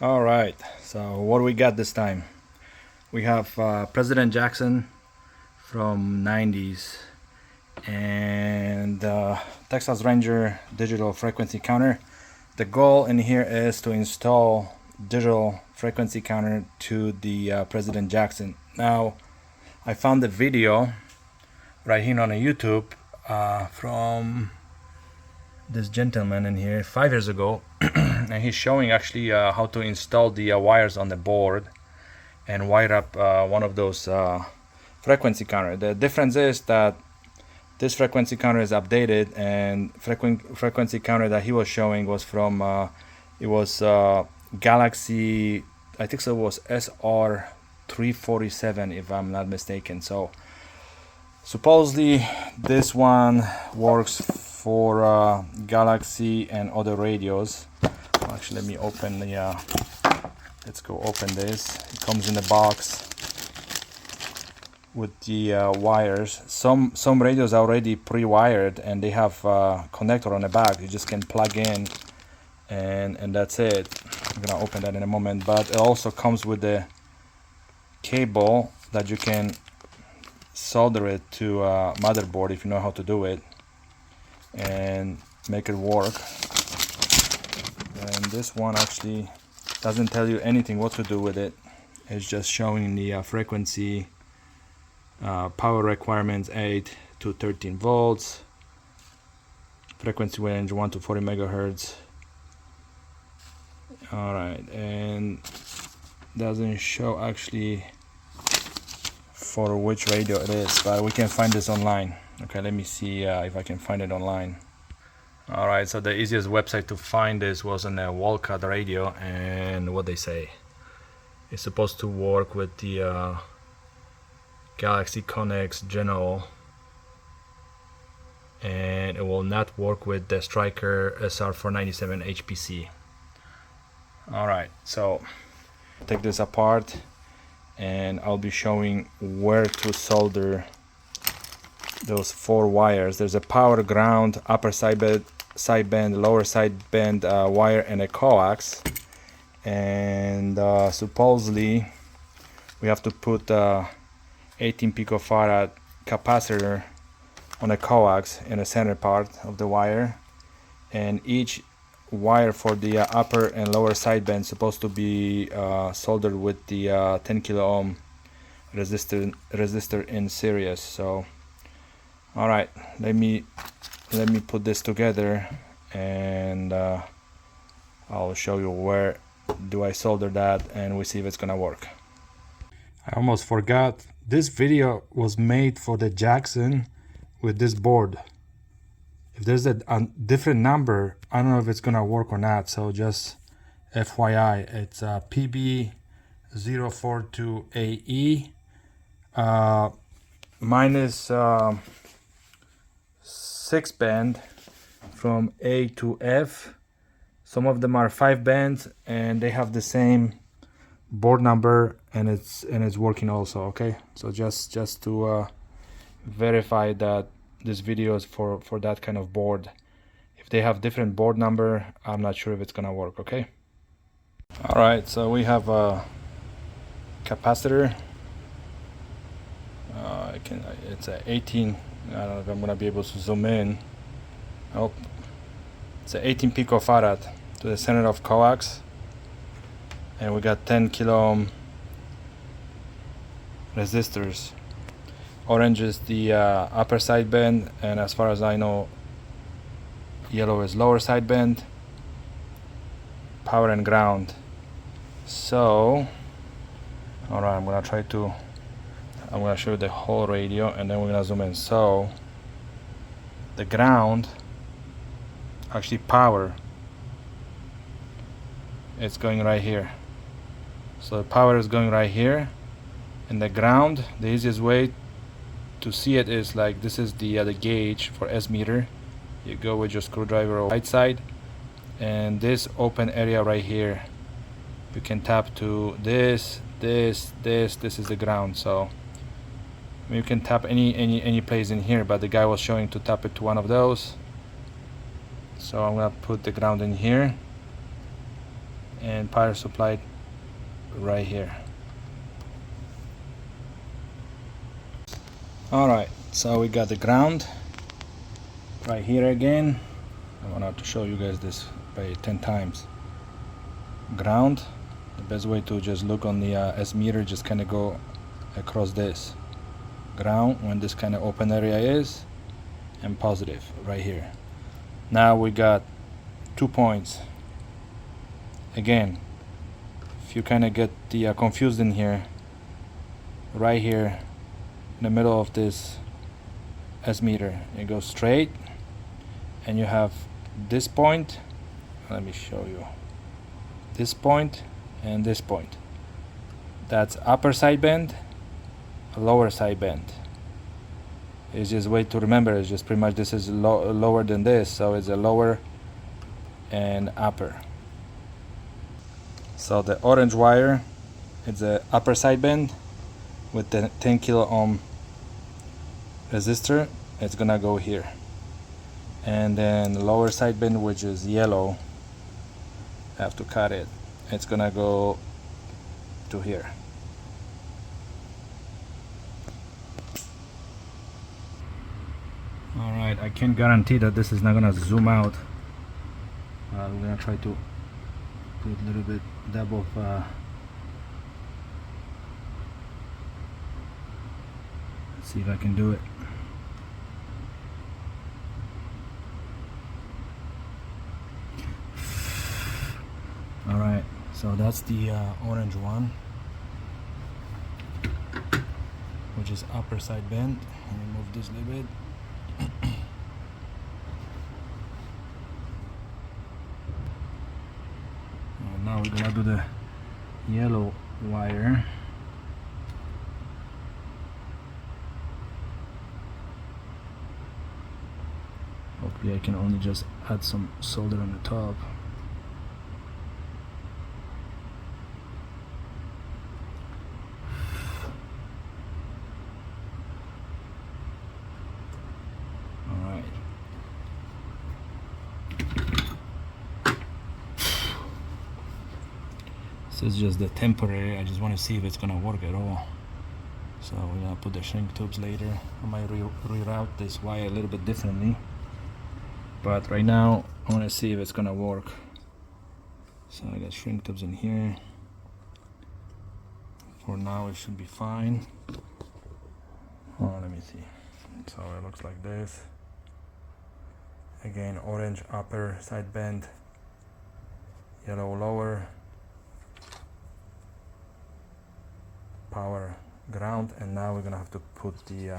All right, so what do we got this time? We have President Jackson from 90s and Texas Ranger digital frequency counter. The goal in here is to install digital frequency counter to the President Jackson. Now, I found the video right here on YouTube from this gentleman in here 5 years ago, and he's showing actually how to install the wires on the board and wire up one of those frequency counter. The difference is that this frequency counter is updated, and frequency counter that he was showing was from it was Galaxy, I think so, it was SR347 if I'm not mistaken. So supposedly this one works for Galaxy and other radios. Actually, let me open the let's go open this. It comes in the box with the wires. Some radios are already pre-wired and they have connector on the back. You just can plug in and that's it. I'm gonna open that in a moment, but it also comes with the cable that you can solder it to a motherboard if you know how to do it and make it work. And this one actually doesn't tell you anything what to do with it. It's just showing the frequency, power requirements 8 to 13 volts, frequency range 1 to 40 megahertz. Alright, and doesn't show actually for which radio it is, but we can find this online. Okay, let me see if I can find it online. Alright, so the easiest website to find this was on a Walcott radio, and what they say, it's supposed to work with the Galaxy Connex General, and it will not work with the Striker SR497 HPC. Alright, so take this apart and I'll be showing where to solder those 4 wires. There's a power, ground, upper sideband, lower sideband wire, and a coax. And supposedly we have to put 18 picofarad capacitor on a coax in the center part of the wire, and each wire for the upper and lower sideband supposed to be soldered with the 10 kilo ohm resistor in series. So all right, let me put this together and I'll show you where do I solder that, and we see if it's gonna work. I almost forgot, this video was made for the Jackson with this board. If there's a different number, I don't know if it's gonna work or not, so just FYI, it's PB042AE minus 6 band from A to F. Some of them are 5 bands and they have the same board number, and it's working also. Okay, so just to verify that this video is for that kind of board. If they have different board number, I'm not sure if it's gonna work. Okay, all right, so we have a capacitor. It's a 18, I don't know if I'm gonna be able to zoom in. Oh, it's a 18 picofarad to the center of coax, and we got 10 kilo ohm resistors. Orange is the upper sideband, and as far as I know, yellow is lower sideband, power and ground. So all right, I'm gonna show you the whole radio and then we're gonna zoom in. So the ground, actually power, it's going right here. So the power is going right here, and the ground, the easiest way to see it is like this is the gauge for S meter. You go with your screwdriver on the right side, and this open area right here, you can tap to this is the ground. So you can tap any place in here, but the guy was showing to tap it to one of those. So I'm gonna put the ground in here, and power supply right here. Alright, so we got the ground right here again. I want to show you guys this by 10 times. Ground, the best way to just look on the S meter, just kind of go across this. Ground when this kind of open area is, and positive right here. Now we got 2 points. Again, if you kind of get the confused in here, right here in the middle of this S meter, it goes straight, and you have this point. Let me show you this point and this point. That's upper sideband, lower sideband. It's just way to remember. It's just pretty much this is lower than this, so it's a lower and upper. So the orange wire, it's a upper sideband with the 10 kilo ohm resistor. It's gonna go here, and then the lower sideband, which is yellow, I have to cut it. It's gonna go to here. Alright, I can't guarantee that this is not gonna zoom out. I'm gonna try to put a little bit dab of let's see if I can do it. Alright, so that's the orange one, which is upper sideband. Let me move this a little bit. Now we're gonna do the yellow wire. Hopefully I can only just add some solder on the top. Alright. This is just the temporary. I just want to see if it's gonna work at all. So we're gonna put the shrink tubes later. I might reroute this wire a little bit differently, but right now I want to see if it's gonna work. So I got shrink tubes in here. For now it should be fine. Oh, let me see. So it looks like this. Again, orange upper sideband, yellow lower, power ground, and now we're gonna have to put the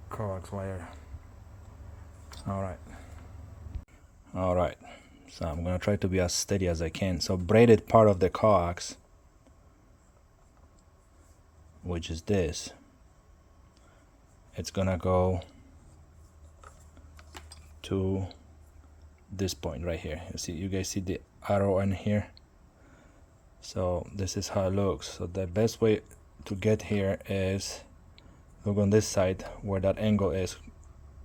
coax wire. Alright, so I'm gonna try to be as steady as I can. So braided part of the coax, which is this, it's gonna go to this point right here. You guys see the arrow in here? So this is how it looks. So the best way to get here is look on this side where that angle is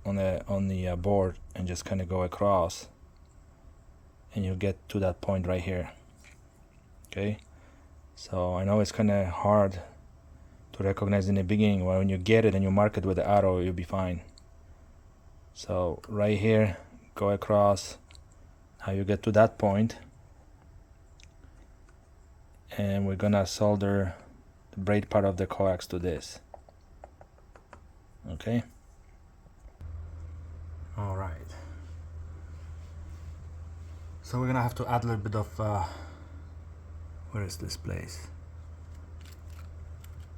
on the board, and just kind of go across, and you get to that point right here. Okay, so I know it's kind of hard to recognize in the beginning. When you get it and you mark it with the arrow, you'll be fine. So right here, go across. Now you get to that point, and we're gonna solder the braid part of the coax to this. Okay. All right. So we're gonna have to add a little bit of where is this place?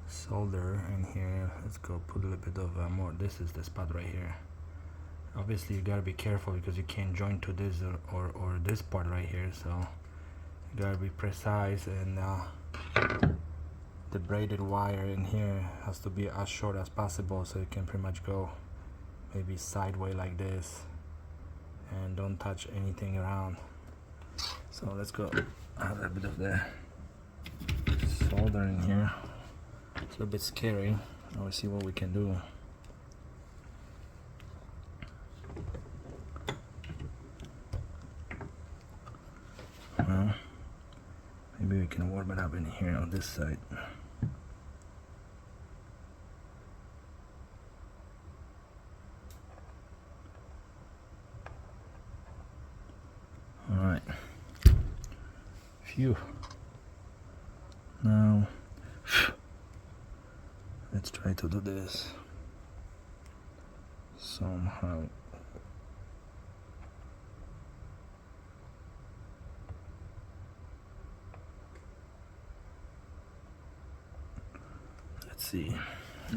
Solder in here. Let's go put a little bit of more. This is the spot right here. Obviously you gotta be careful because you can't join to this or this part right here. So you gotta be precise, and the braided wire in here has to be as short as possible, so you can pretty much go maybe sideways like this and don't touch anything around. So let's go add a little bit of the solder in here. It's a little bit scary. We'll see what we can do. Well, maybe we can warm it up in here on this side. All right. Phew. Now, let's try to do this somehow. Let's see.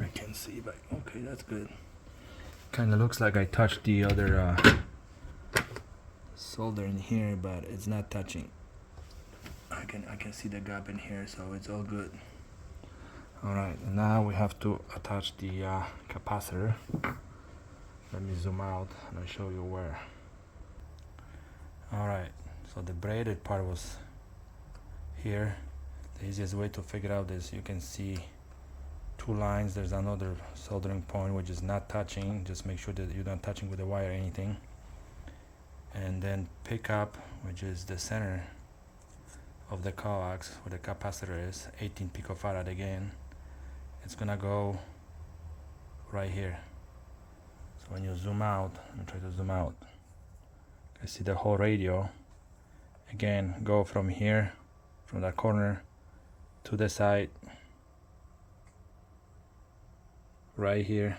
I can see, but okay, that's good. Kind of looks like I touched the other solder in here, but it's not touching. I can see the gap in here, so it's all good. All right, now we have to attach the capacitor. Let me zoom out and I'll show you where. All right, so the braided part was here. The easiest way to figure out is you can see two lines. There's another soldering point which is not touching. Just make sure that you're not touching with the wire or anything. And then pick up, which is the center of the coax where the capacitor is, 18 picofarad again. It's gonna go right here. So when you zoom out, let me try to zoom out. I see the whole radio. Again, go from here, from that corner to the side, right here,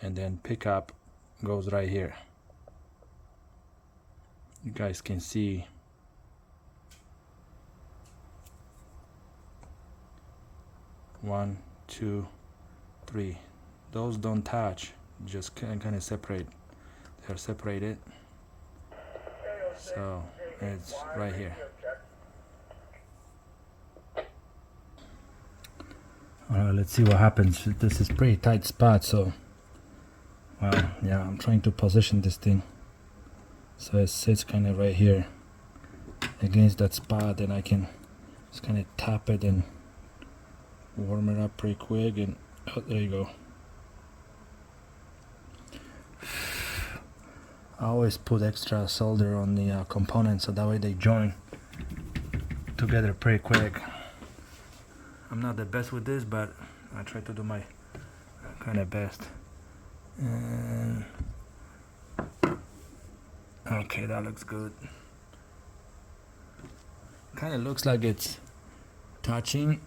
and then pick up goes right here. You guys can see one, two, three. Those don't touch, just kind of separate. They're separated, so it's right here. Alright, let's see what happens. This is pretty tight spot, so well, yeah, I'm trying to position this thing so it sits kind of right here against that spot, and I can just kind of tap it and warm it up pretty quick, and oh, there you go. I always put extra solder on the components so that way they join together pretty quick. I'm not the best with this, but I try to do my kind of best. And okay, that looks good. Kind of looks like it's touching,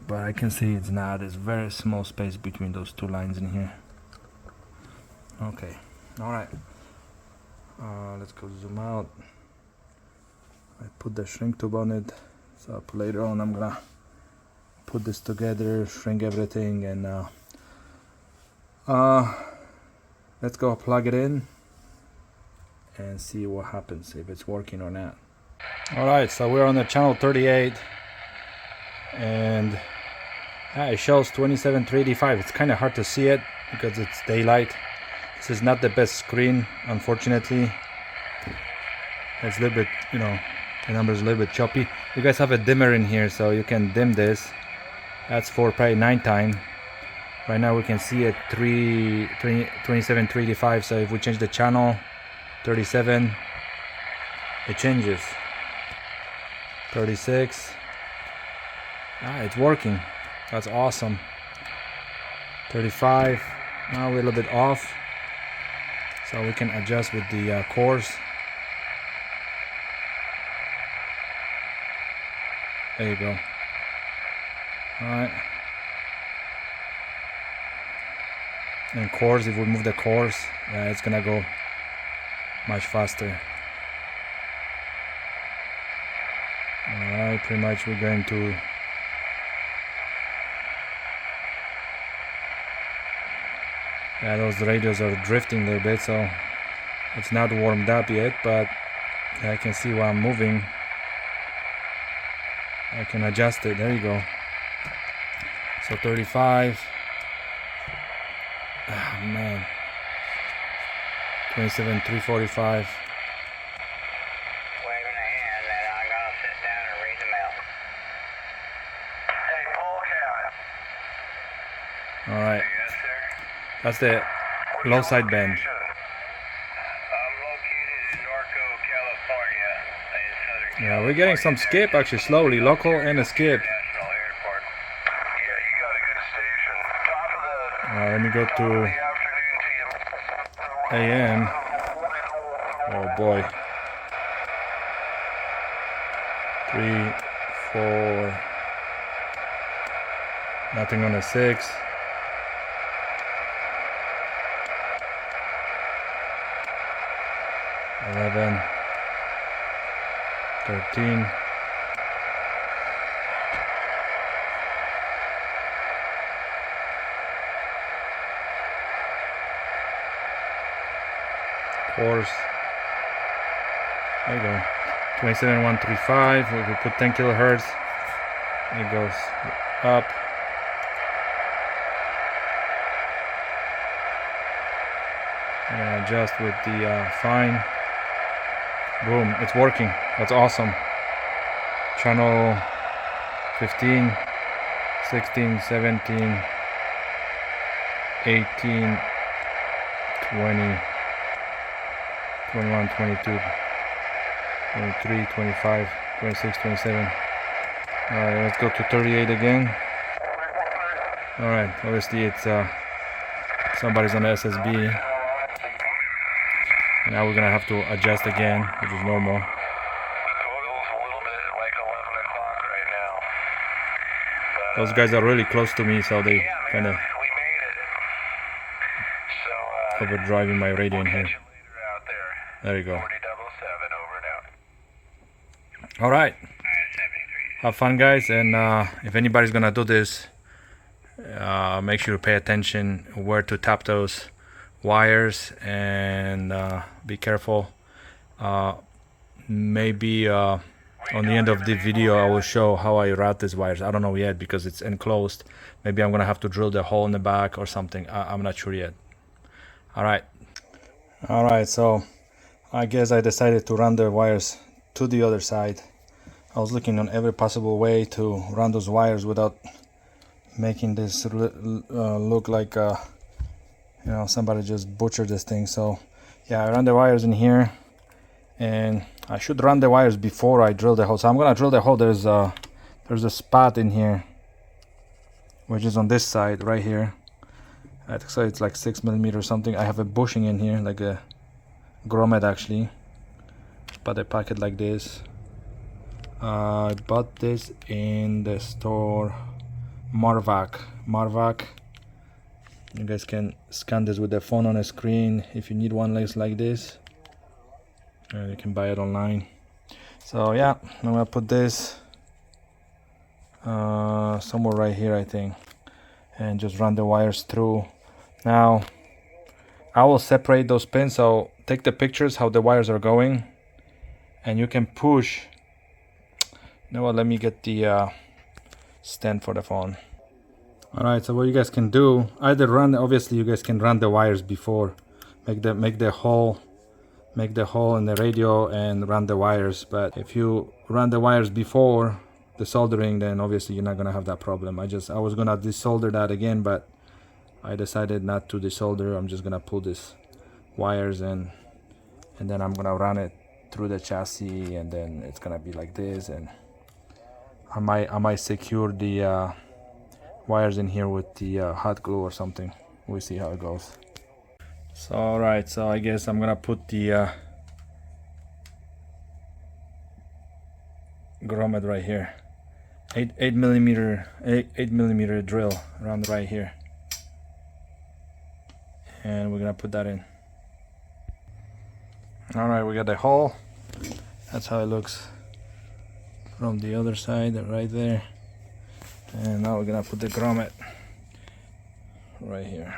but I can see it's not. There's very small space between those two lines in here. Okay, all right. Let's go zoom out. I put the shrink tube on it, so later on I'm gonna put this together, shrink everything, and let's go plug it in and see what happens, if it's working or not. Alright, so we're on the channel 38 and it shows 27385. It's kind of hard to see it because it's daylight. This is not the best screen, unfortunately. It's a little bit, you know, the number's a little bit choppy. You guys have a dimmer in here, so you can dim this. That's for probably nighttime. Right now we can see it 27385, so if we change the channel 37, it changes. 36. It's working. That's awesome. 35. Now we're a little bit off, so we can adjust with the course. There you go. Alright. And course, if we move the course, yeah, it's gonna go much faster. Alright, pretty much we're going to those radios are drifting a little bit, so it's not warmed up yet, but I can see while I'm moving I can adjust it. There you go. So 35. Oh man. 27345. Waving a hand that I'm gonna sit down and read them out. Hey, Paul Cowan. Alright. Yes, sir. That's the low sideband. I'm located in North California. Yeah, we're getting some skip actually, slowly, local and a skip. National Airport. Yeah, you got a good station. Top of the Let me go to afternoon to you. AM. Oh boy. 3, 4. Nothing on a 6. 11. 13. Course. There you go. 27,135. If we put 10 kilohertz, it goes up. And adjust with the fine. Boom, it's working. That's awesome. Channel 15, 16, 17, 18, 20, 21, 22, 23, 25, 26, 27. Alright, let's go to 38 again. Alright, obviously it's somebody's on the SSB. Now we're gonna have to adjust again, which is normal. A little bit like 11 o'clock right now. Those guys are really close to me, so they kind of We made it. So, overdriving my radio in here. catch you later out there. There you go. 4077 over and out. All right, 73. have fun, guys, and if anybody's gonna do this, make sure to pay attention where to tap those wires and be careful. Maybe on the end of the video I will show how I route these wires. I don't know yet because it's enclosed. Maybe I'm gonna have to drill the hole in the back or something. I'm not sure yet. All right, so I guess I decided to run the wires to the other side. I was looking on every possible way to run those wires without making this look like you know, somebody just butchered this thing. So yeah, I ran the wires in here, and I should run the wires before I drill the hole. So I'm gonna drill the hole. There's a spot in here which is on this side right here. I think so, it's like 6 millimeter or something. I have a bushing in here, like a grommet actually, but I pack it like this. I bought this in the store Marvac. You guys can scan this with the phone on a screen if you need one like this. You can buy it online. So yeah, I'm gonna put this somewhere right here, I think, and just run the wires through. Now I will separate those pins, so take the pictures how the wires are going, and you can push. You know what, let me get the stand for the phone. Alright, so what you guys can do, either run, obviously you guys can run the wires before, make the hole in the radio and run the wires. But if you run the wires before the soldering, then obviously you're not gonna have that problem. I was gonna desolder that again, but I decided not to desolder. I'm just gonna pull these wires and then I'm gonna run it through the chassis, and then it's gonna be like this, and I might secure the wires in here with the hot glue or something. We'll see how it goes. So alright, so I guess I'm gonna put the grommet right here. 8 millimeter drill around right here, and we're gonna put that in. Alright, we got the hole. That's how it looks from the other side, right there. And now we're gonna put the grommet right here.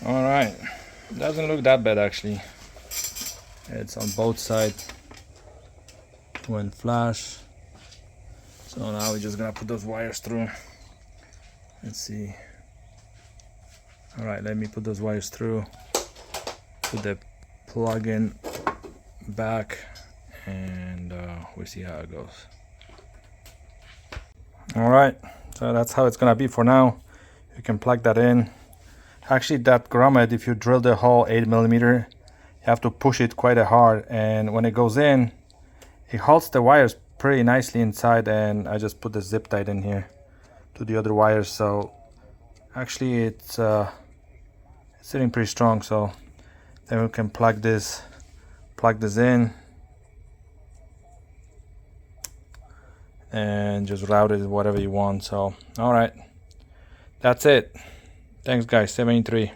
All right, doesn't look that bad actually. It's on both sides when flash. So now we're just gonna put those wires through. Let's see. All right, let me put those wires through. Put the plug in back, and we'll see how it goes. All right, so that's how it's gonna be for now. You can plug that in. Actually, that grommet, if you drill the hole 8mm, you have to push it quite hard, and when it goes in, it holds the wires pretty nicely inside. And I just put the zip tie in here to the other wires, so actually it's sitting pretty strong. So then we can plug this in and just route it whatever you want. So all right, that's it. Thanks guys. 73.